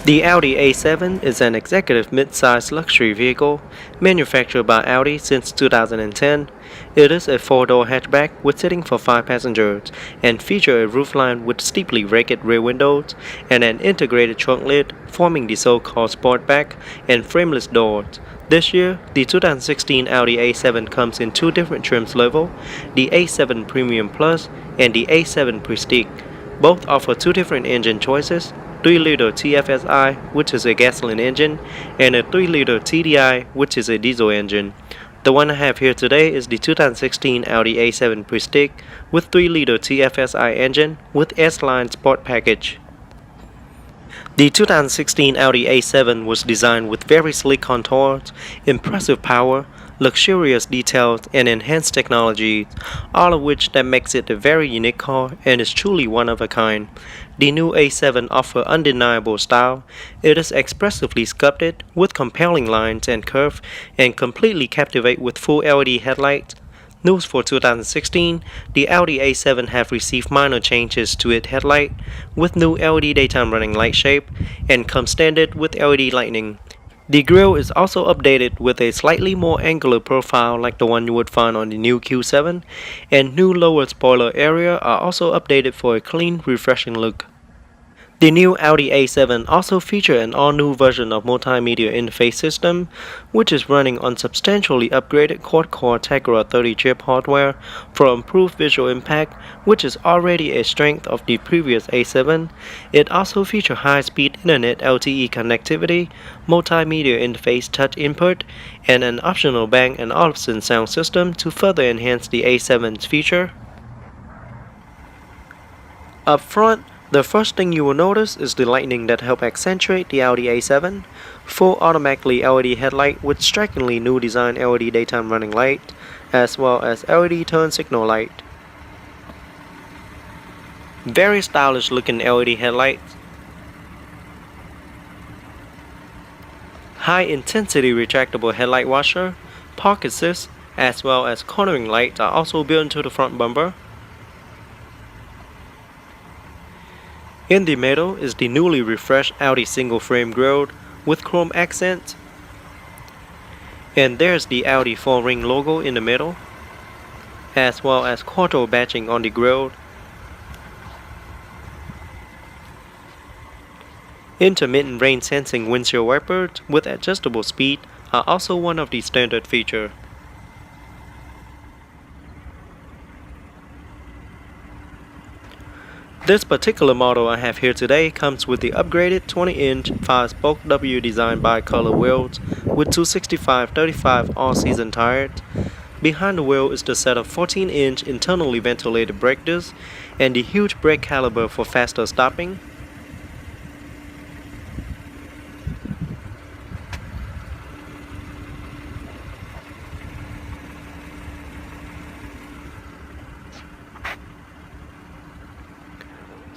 The Audi A7 is an executive mid-size luxury vehicle manufactured by Audi since 2010. It is a four-door hatchback with seating for 5 passengers and features a roofline with steeply raised rear windows and an integrated trunk lid forming the so-called Sportback and frameless doors. This year, the 2016 Audi A7 comes in two different trim levels, the A7 Premium Plus and the A7 Prestige. Both offer two different engine choices, 3-liter TFSI, which is a gasoline engine, and a 3-liter TDI, which is a diesel engine. The one I have here today is the 2016 Audi A7 Prestige with 3-liter TFSI engine with S-Line Sport package. The 2016 Audi A7 was designed with very sleek contours, impressive power, luxurious details, and enhanced technology, all of which that makes it a very unique car and is truly one of a kind. The new A7 offers undeniable style. It is expressively sculpted with compelling lines and curves and completely captivate with full LED headlights. News for 2016, the Audi A7 have received minor changes to its headlight with new LED daytime running light shape and comes standard with LED lighting. The grille is also updated with a slightly more angular profile like the one you would find on the new Q7, and new lower spoiler area are also updated for a clean, refreshing look. The new Audi A7 also features an all-new version of multimedia interface system, which is running on substantially upgraded quad-core Tegra 30 chip hardware for improved visual impact, which is already a strength of the previous A7. It also features high-speed internet LTE connectivity, multimedia interface touch input, and an optional Bang & Olufsen sound system to further enhance the A7's feature. Up front, the first thing you will notice is the lighting that help accentuate the Audi A7. Full automatically LED headlight with strikingly new design LED daytime running light, as well as LED turn signal light. Very stylish looking LED headlights. High intensity retractable headlight washer, park assist, as well as cornering lights are also built into the front bumper. In the middle is the newly refreshed Audi single frame grille with chrome accents. And there's the Audi 4-ring logo in the middle, as well as Quattro badging on the grille. Intermittent rain sensing windshield wipers with adjustable speed are also one of the standard features. This particular model I have here today comes with the upgraded 20-inch 5-spoke W design bi-color wheels with 265/35 all-season tires. Behind the wheel is the set of 14-inch internally ventilated brake discs and the huge brake caliper for faster stopping.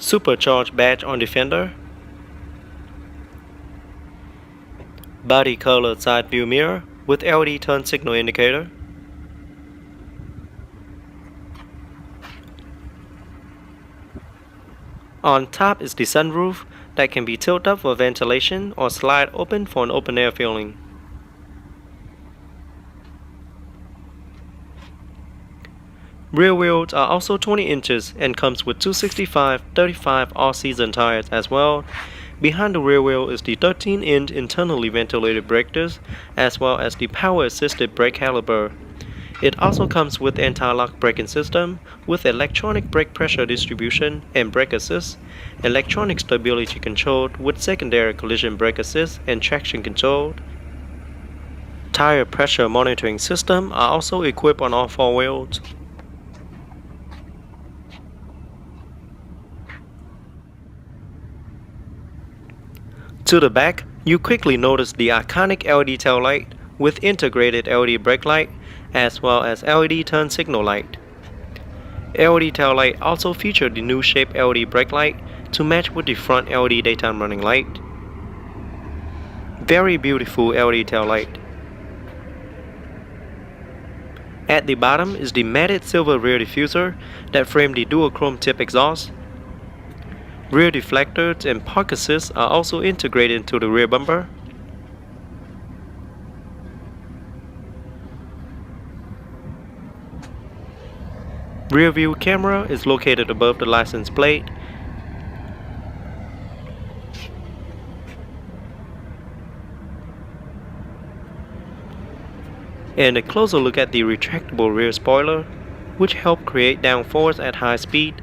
Supercharged badge on the fender, body colored side view mirror with LED turn signal indicator, on top is the sunroof that can be tilted up for ventilation or slide open for an open air feeling. Rear wheels are also 20 inches and comes with 265/35 all-season tires as well. Behind the rear wheel is the 13-inch internally ventilated brake disc as well as the power-assisted brake caliper. It also comes with anti-lock braking system with electronic brake pressure distribution and brake assist, electronic stability control with secondary collision brake assist and traction control. Tire pressure monitoring system are also equipped on all 4 wheels. To the back, you quickly notice the iconic LED tail light with integrated LED brake light as well as LED turn signal light. LED tail light also featured the new shape LED brake light to match with the front LED daytime running light. Very beautiful LED tail light. At the bottom is the matted silver rear diffuser that framed the dual chrome tip exhaust. Rear deflectors and park assist are also integrated into the rear bumper. Rear view camera is located above the license plate. And a closer look at the retractable rear spoiler, which help create downforce at high speed.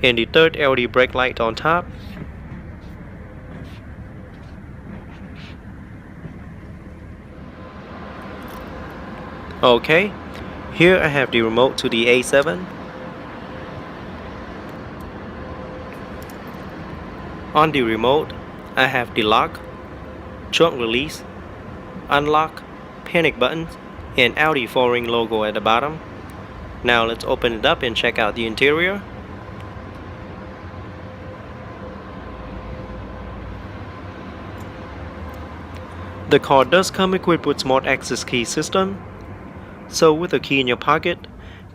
And the third LED brake light on top. Okay, here I have the remote to the A7. On the remote, I have the lock, trunk release, unlock, panic buttons, and Audi 4-ring logo at the bottom. Now let's open it up and check out the interior. The car does come equipped with smart access key system. So with a key in your pocket,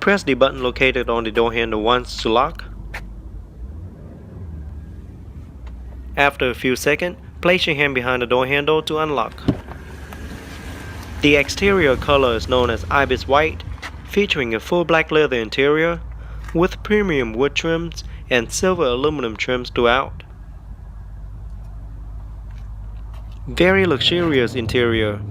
press the button located on the door handle once to lock. After a few seconds, place your hand behind the door handle to unlock. The exterior color is known as Ibis White, featuring a full black leather interior with premium wood trims and silver aluminum trims throughout. Very luxurious interior.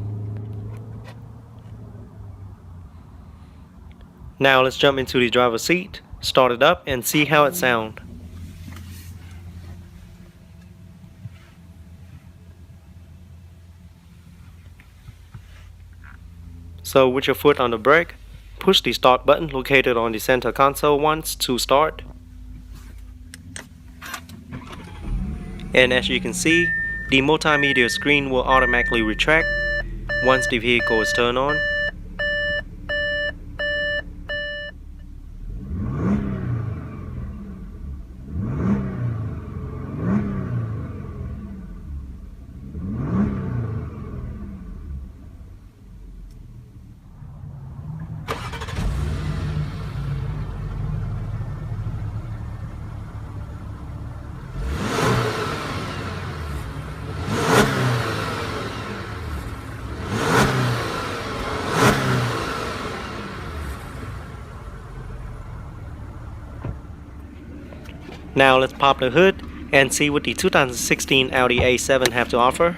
Now let's jump into the driver's seat, start it up, and see how it sounds. So with your foot on the brake, push the start button located on the center console once to start. And as you can see, the multimedia screen will automatically retract once the vehicle is turned on. Now let's pop the hood and see what the 2016 Audi A7 have to offer.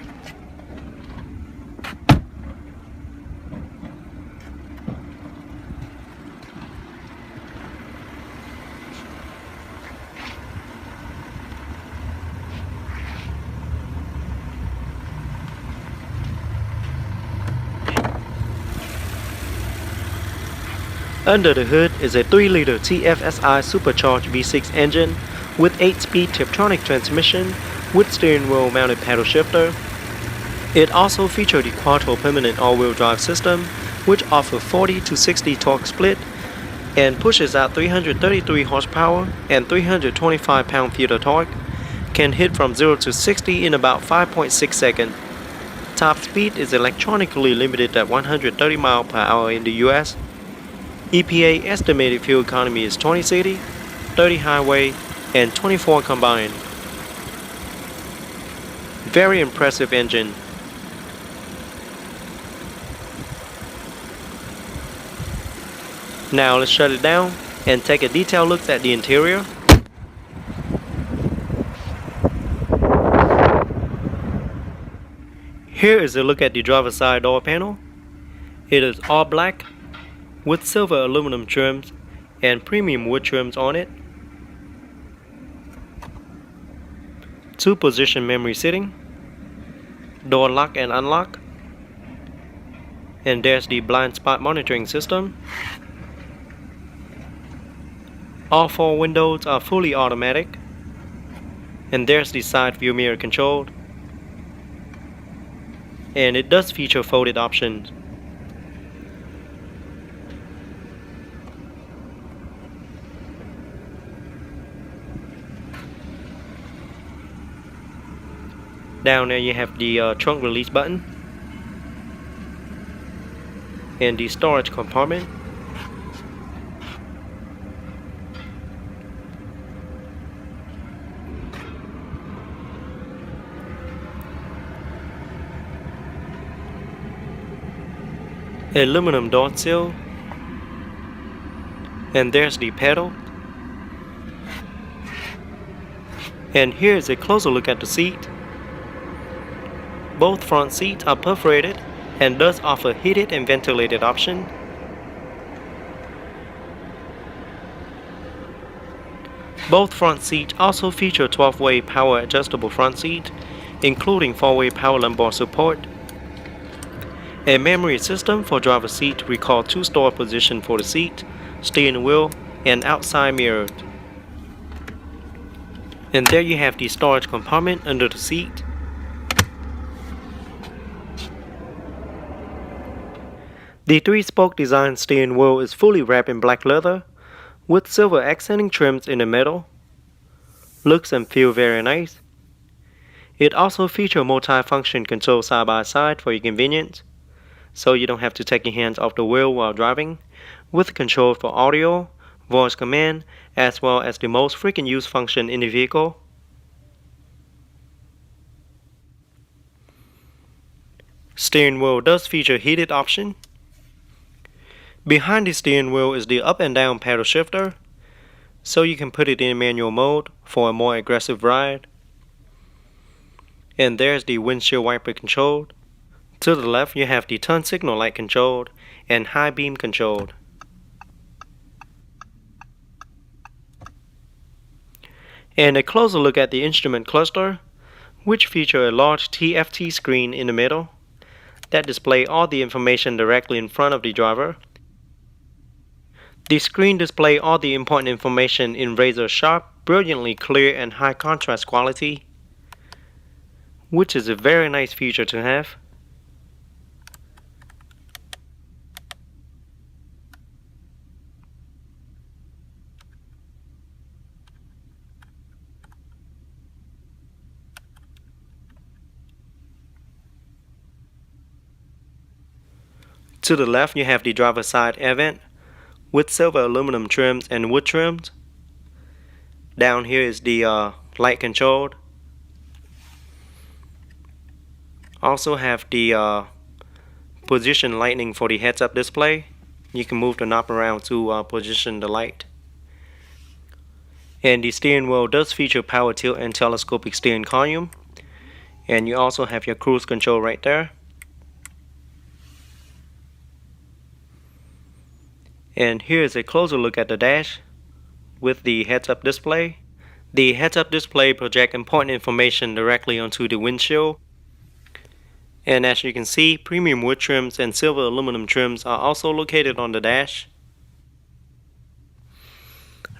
Under the hood is a 3-liter TFSI supercharged V6 engine with 8-speed Tiptronic transmission with steering wheel mounted paddle shifter. It also features the Quattro permanent all-wheel drive system, which offers 40 to 60 torque split and pushes out 333 horsepower and 325 pound-feet of torque. Can hit from 0 to 60 in about 5.6 seconds. Top speed is electronically limited at 130 miles per hour in the US. EPA estimated fuel economy is 20 city, 30 highway, and 24 combined. Very impressive engine. Now let's shut it down and take a detailed look at the interior. Here is a look at the driver's side door panel. It is all black with silver aluminum trims and premium wood trims on it. 2-position memory seating, door lock and unlock, and there's the blind spot monitoring system. All 4 windows are fully automatic, and there's the side view mirror control, and it does feature folded options. Down there you have the trunk release button and the storage compartment. aluminum door sill, and there's the pedal. And here's a closer look at the seat. Both front seats are perforated and thus offer heated and ventilated option. Both front seats also feature 12-way power adjustable front seat, including 4-way power lumbar support. A memory system for driver's seat recall 2 store position for the seat, steering wheel, and outside mirror. And there you have the storage compartment under the seat. The 3-spoke design steering wheel is fully wrapped in black leather, with silver accenting trims in the middle. Looks and feel very nice. It also features multi-function control side by side for your convenience, so you don't have to take your hands off the wheel while driving, with control for audio, voice command, as well as the most frequent use function in the vehicle. Steering wheel does feature heated option. Behind the steering wheel is the up and down paddle shifter, so you can put it in manual mode for a more aggressive ride. And there's the windshield wiper control. To the left you have the turn signal light control and high beam control. And a closer look at the instrument cluster, which feature a large TFT screen in the middle that display all the information directly in front of the driver. The screen display all the important information in razor sharp, brilliantly clear and high contrast quality, which is a very nice feature to have. To the left you have the driver's side air vent with silver aluminum trims and wood trims. Down here is the light control. Also have the position lighting for the heads-up display. You can move the knob around to position the light. And the steering wheel does feature power tilt and telescopic steering column. And you also have your cruise control right there. And here is a closer look at the dash with the heads-up display. The heads-up display projects important information directly onto the windshield. And as you can see, premium wood trims and silver aluminum trims are also located on the dash.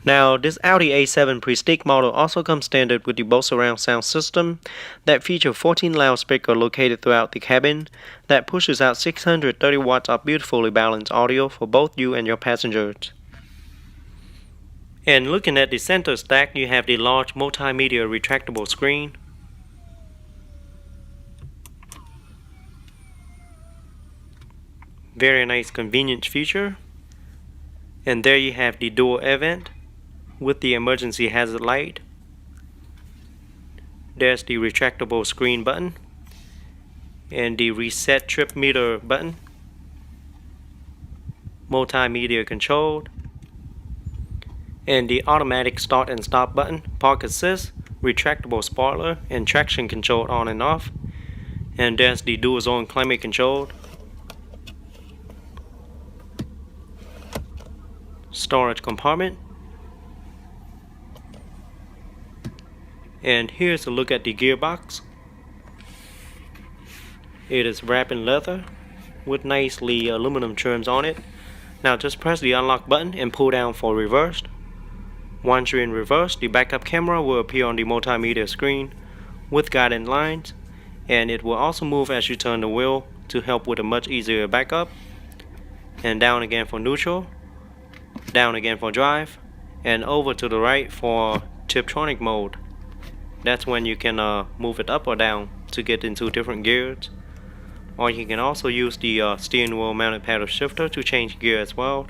Now, this Audi A7 Prestige model also comes standard with the Bose surround sound system that features 14 loudspeakers located throughout the cabin that pushes out 630 watts of beautifully balanced audio for both you and your passengers. And looking at the center stack, you have the large multimedia retractable screen. Very nice convenience feature. And there you have the dual air vent with the emergency hazard light. There's the retractable screen button and the reset trip meter button. Multimedia control and the automatic start and stop button, park assist, retractable spoiler, and traction control on and off. And there's the dual zone climate control. Storage compartment. And here's a look at the gearbox. It is wrapped in leather with nicely aluminum trims on it. Now just press the unlock button and pull down for reverse. Once you're in reverse, the backup camera will appear on the multimedia screen with guiding lines, and it will also move as you turn the wheel to help with a much easier backup. And down again for neutral, down again for drive, and over to the right for Tiptronic mode. That's when you can move it up or down to get into different gears. Or you can also use the steering wheel mounted paddle shifter to change gear as well.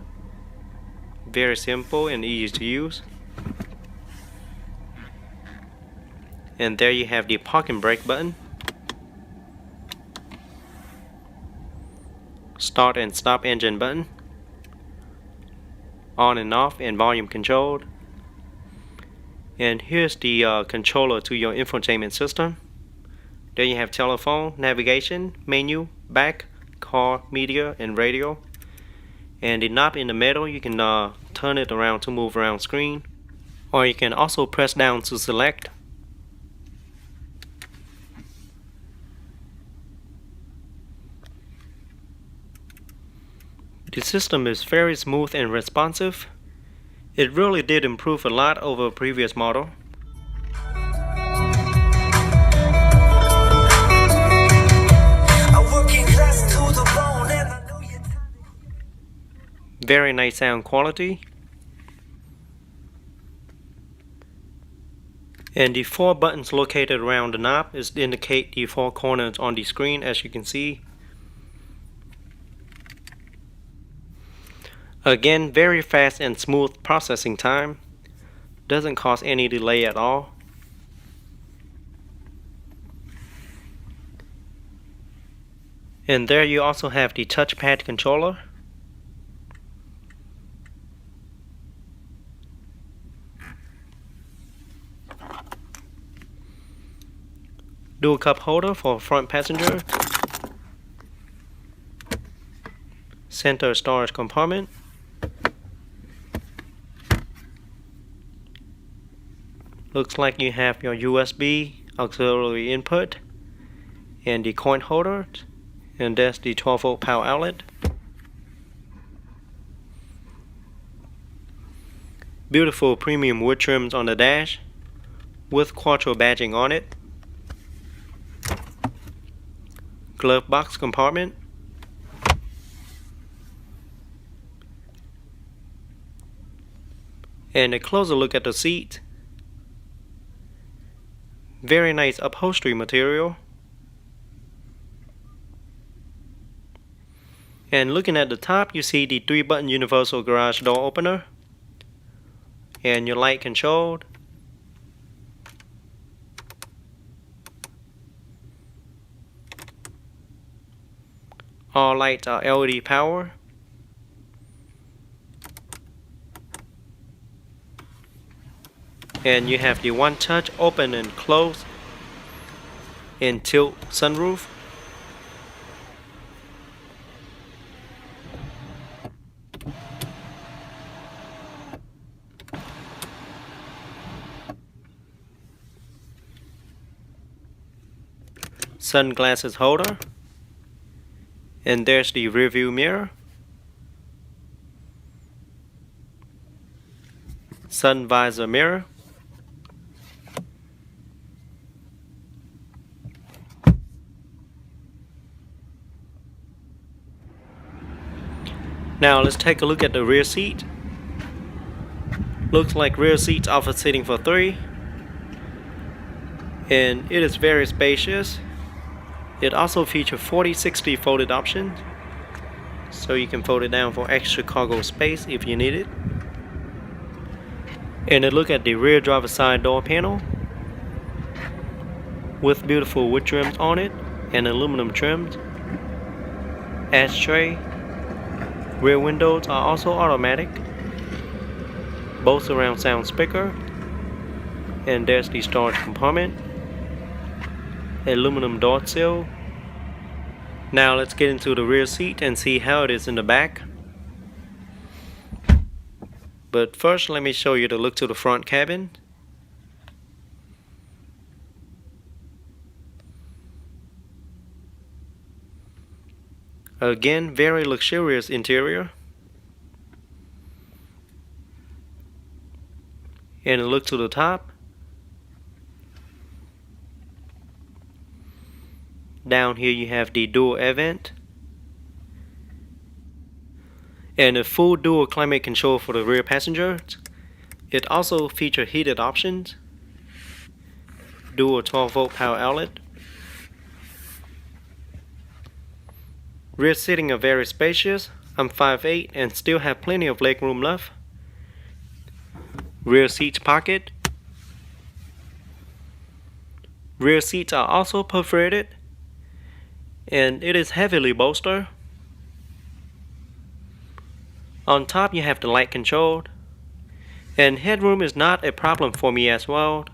Very simple and easy to use. And there you have the park and brake button. Start start and stop engine button, on and off and volume controlled. And here's the controller to your infotainment system. There you have telephone, navigation, menu, back, car, media, and radio. And the knob in the middle, you can turn it around to move around screen, or you can also press down to select. The system is very smooth and responsive. It really did improve a lot over a previous model. Very nice sound quality. And the 4 buttons located around the knob is to indicate the 4 corners on the screen, as you can see. Again, very fast and smooth processing time. Doesn't cause any delay at all. And there you also have the touchpad controller. Dual cup holder for front passenger. Center storage compartment. Looks like you have your USB auxiliary input and the coin holder, and that's the 12-volt power outlet. Beautiful premium wood trims on the dash with Quattro badging on it. Glove box compartment. And a closer look at the seat. Very nice upholstery material. And looking at the top, you see the 3-button universal garage door opener and your light controlled. All lights are LED power. And you have the one-touch open and close and tilt sunroof. Sunglasses holder. And there's the rear view mirror. Sun visor mirror. Now let's take a look at the rear seat. Looks like rear seats offer seating for 3. And it is very spacious. It also features 40-60 folded options, so you can fold it down for extra cargo space if you need it. And a look at the rear driver's side door panel with beautiful wood trims on it and aluminum trims. Ashtray. Rear windows are also automatic. Both surround sound speaker. And there's the storage compartment. Aluminum door sill. Now let's get into the rear seat and see how it is in the back. But first, let me show you the look to the front cabin. Again, very luxurious interior. And a look to the top. Down here you have the dual air vent. And a full dual climate control for the rear passengers. It also features heated options. Dual 12-volt power outlet. Rear seating are very spacious. I'm 5'8" and still have plenty of legroom left. Rear seats pocket. Rear seats are also perforated, and it is heavily bolstered. On top you have the light control, and headroom is not a problem for me as well.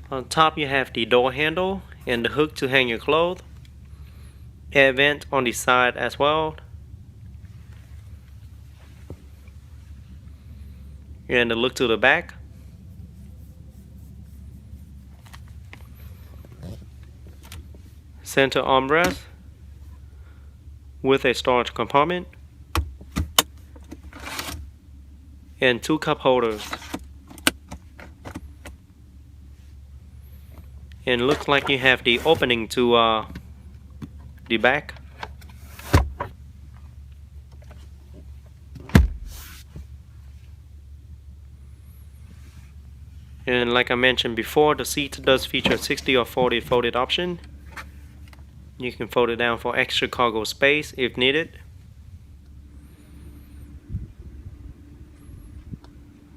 On top you have the door handle and the hook to hang your clothes. Air vent on the side as well. And a look to the back. Center armrest with a storage compartment and 2 cup holders. And it looks like you have the opening to the back. And like I mentioned before, the seat does feature 60 or 40 folded option. You can fold it down for extra cargo space if needed.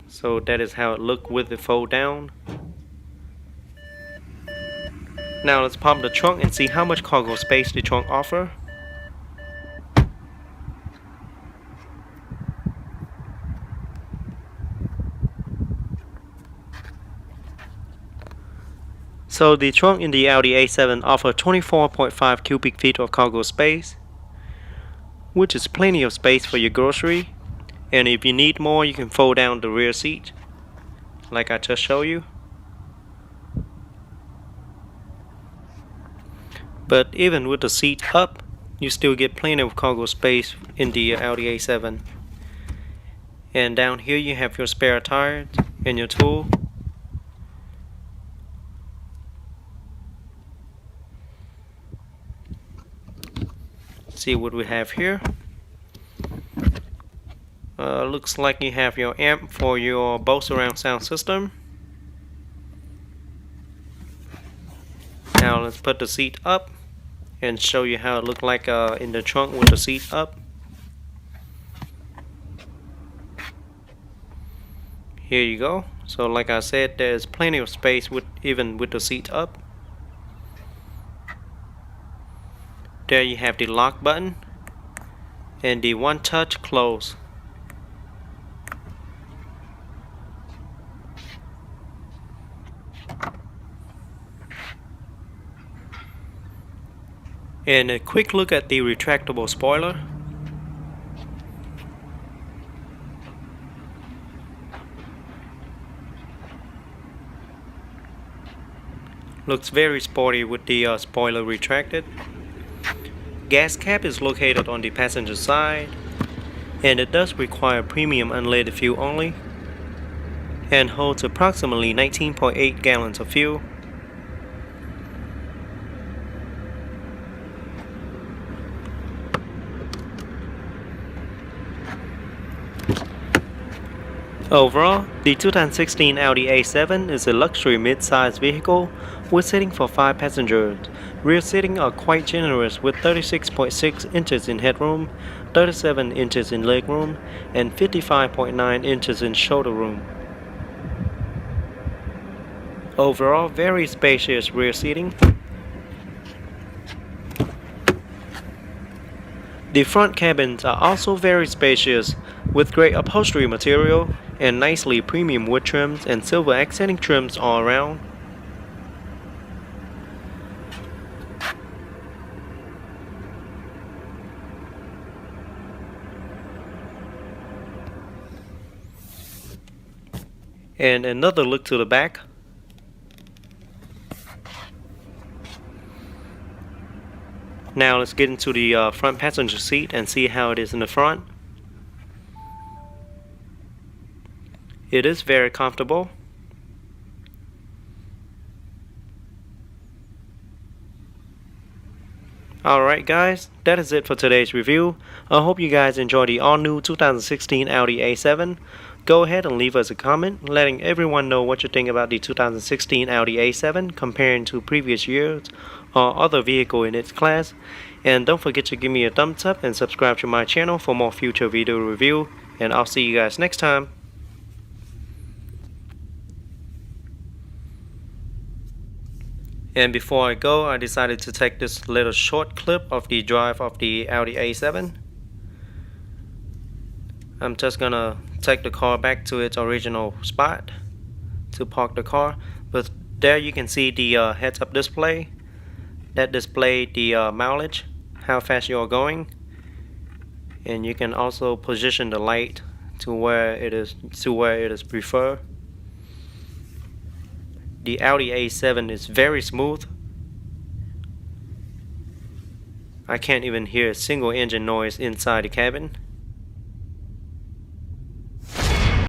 So that is how it looks with the fold down. Now let's pop the trunk and see how much cargo space the trunk offers. So the trunk in the Audi A7 offers 24.5 cubic feet of cargo space, which is plenty of space for your grocery. And if you need more, you can fold down the rear seat, like I just showed you. But even with the seat up, you still get plenty of cargo space in the Audi A7. And down here you have your spare tires and your tool. See what we have here. Looks like you have your amp for your Bose surround sound system. Now let's put the seat up and show you how it looks like in the trunk with the seat up. Here you go. So like I said, there's plenty of space even with the seat up. There you have the lock button and the one touch close. And a quick look at the retractable spoiler. Looks very sporty with the spoiler retracted. Gas cap is located on the passenger side, and it does require premium unleaded fuel only, and holds approximately 19.8 gallons of fuel. Overall, the 2016 Audi A7 is a luxury mid-size vehicle with seating for 5 passengers. Rear seating are quite generous with 36.6 inches in headroom, 37 inches in legroom, and 55.9 inches in shoulder room. Overall, very spacious rear seating. The front cabins are also very spacious with great upholstery material and nicely premium wood trims and silver accenting trims all around. And another look to the back. Now let's get into the front passenger seat and see how it is in the front. It is very comfortable. Alright guys, that is it for today's review. I hope you guys enjoyed the all-new 2016 Audi A7. Go ahead and leave us a comment letting everyone know what you think about the 2016 Audi A7 comparing to previous years or other vehicle in its class. And don't forget to give me a thumbs up and subscribe to my channel for more future video review. And I'll see you guys next time. And before I go, I decided to take this little short clip of the drive of the Audi A7. I'm just gonna take the car back to its original spot to park the car. But there you can see the heads-up display that display the mileage, how fast you are going, and you can also position the light to where it is preferred. The Audi A7 is very smooth. I can't even hear a single engine noise inside the cabin.